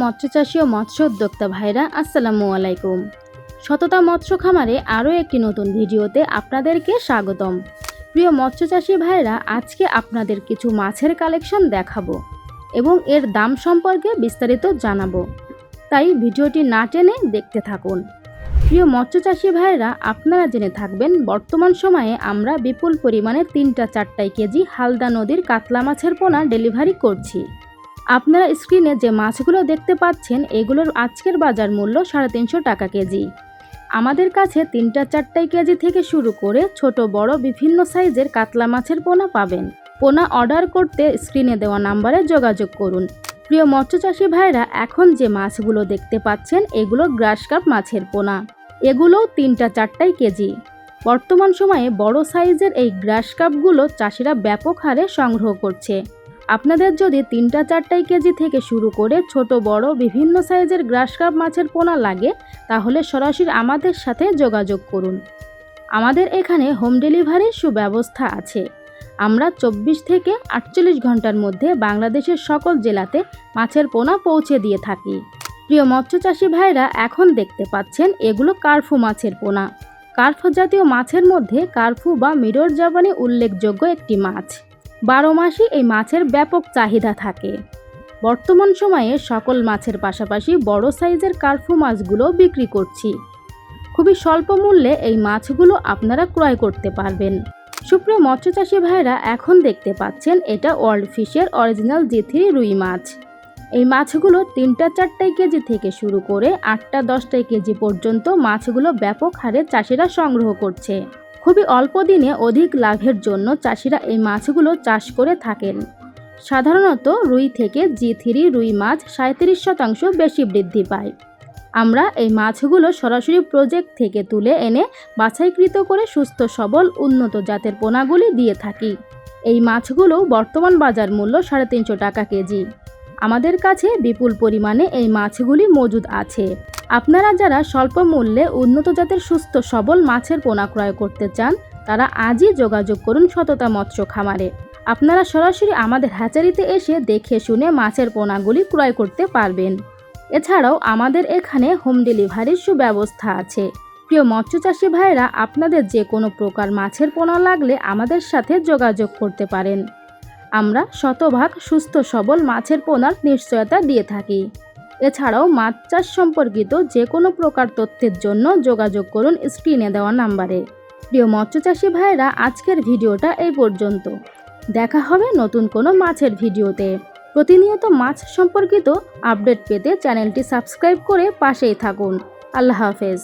মৎস্যচাষী ও মৎস্য উদ্যোক্তা ভাইরা আসসালামু আলাইকুম। সততা মৎস্য খামারে আরও একটি নতুন ভিডিওতে আপনাদেরকে স্বাগতম। প্রিয় মৎস্যচাষী ভাইরা, আজকে আপনাদের কিছু মাছের কালেকশন দেখাবো এবং এর দাম সম্পর্কে বিস্তারিত জানাবো, তাই ভিডিওটি না টেনে দেখতে থাকুন। প্রিয় মৎস্যচাষী ভাইরা, আপনারা জেনে থাকবেন বর্তমান সময়ে আমরা বিপুল পরিমাণে 3-4 কেজি হালদা নদীর কাতলা মাছের পোনা ডেলিভারি করছি। আপনারা স্ক্রিনে যে মাছগুলো দেখতে পাচ্ছেন এগুলোর আজকের বাজার মূল্য 350 টাকা কেজি। আমাদের কাছে 3-4 কেজি থেকে শুরু করে ছোট বড় বিভিন্ন সাইজের কাতলা মাছের পোনা পাবেন। পোনা অর্ডার করতে স্ক্রিনে দেওয়া নাম্বারে যোগাযোগ করুন। প্রিয় মৎস্যচাষী ভাইরা, এখন যে মাছগুলো দেখতে পাচ্ছেন এগুলো গ্রাস কাপ মাছের পোনা। এগুলোও 3-4 কেজি। বর্তমান সময়ে বড় সাইজের এই গ্রাস কাপগুলো চাষিরা ব্যাপক হারে সংগ্রহ করছে। আপনাদের যদি 3-4 কেজি থেকে শুরু করে ছোট বড় বিভিন্ন সাইজের গ্রাস কাপ মাছের পোনা লাগে তাহলে সরাসরি আমাদের সাথে যোগাযোগ করুন। আমাদের এখানে হোম ডেলিভারির সুব্যবস্থা আছে। আমরা 24 থেকে 48 ঘন্টার মধ্যে বাংলাদেশের সকল জেলাতে মাছের পোনা পৌঁছে দিয়ে থাকি। প্রিয় মৎস্যচাষী ভাইরা, এখন দেখতে পাচ্ছেন এগুলো কার্ফু মাছের পোনা। কার্ফু জাতীয় মাছের মধ্যে কার্ফু বা মিরর জাপানি উল্লেখযোগ্য একটি মাছ। 12 মাসই এই মাছের ব্যাপক চাহিদা থাকে। বর্তমান সময়ে সকল মাছের পাশাপাশি বড় সাইজের কার্ফু মাছগুলো বিক্রি করছি। খুবই স্বল্প মূল্যে এই মাছগুলো আপনারা ক্রয় করতে পারবেন। সুপ্রিয় মৎস্যচাষী ভাইরা, এখন দেখতে পাচ্ছেন এটা ওয়ার্ল্ড ফিশের অরিজিনাল G3 রুই মাছ। এই মাছগুলো 3-4 কেজি থেকে শুরু করে 8-10 কেজি পর্যন্ত মাছগুলো ব্যাপক হারে চাষিরা সংগ্রহ করছে। খুবই অল্প দিনে অধিক লাভের জন্য চাষিরা এই মাছগুলো চাষ করে থাকেন। সাধারণত রুই থেকে G3 রুই মাছ 37% বেশি বৃদ্ধি পায়। আমরা এই মাছগুলো সরাসরি প্রজেক্ট থেকে তুলে এনে বাছাইকৃত করে সুস্থ সবল উন্নত জাতের পোনাগুলি দিয়ে থাকি। এই মাছগুলো বর্তমান বাজার মূল্য 350 টাকা কেজি। আমাদের কাছে বিপুল পরিমাণে এই মাছগুলি মজুদ আছে। আপনারা যারা স্বল্প মূল্যে উন্নত জাতের সুস্থ সবল মাছের পোনা ক্রয় করতে চান তারা আজই যোগাযোগ করুন সততা মৎস্য খামারে। আপনারা সরাসরি আমাদের হ্যাচারিতে এসে দেখে শুনে মাছের পোনাগুলি ক্রয় করতে পারবেন। এছাড়াও আমাদের এখানে হোম ডেলিভারির সুব্যবস্থা আছে। প্রিয় মৎস্যচাষী ভাইরা, আপনাদের যে কোনো প্রকার মাছের পোনা লাগলে আমাদের সাথে যোগাযোগ করতে পারেন। আমরা শতভাগ সুস্থ সবল মাছের পোনার নিশ্চয়তা দিয়ে থাকি। এছাড়াও মাছ চাষ সম্পর্কিত যে কোনো প্রকার তথ্যের জন্য যোগাযোগ করুন স্ক্রিনে দেওয়া নাম্বারে। প্রিয় মৎস্যচাষী ভাইরা, আজকের ভিডিওটা এই পর্যন্ত। দেখা হবে নতুন কোনো মাছের ভিডিওতে। প্রতিনিয়ত মাছ সম্পর্কিত আপডেট পেতে চ্যানেলটি সাবস্ক্রাইব করে পাশেই থাকুন। আল্লাহ হাফেজ।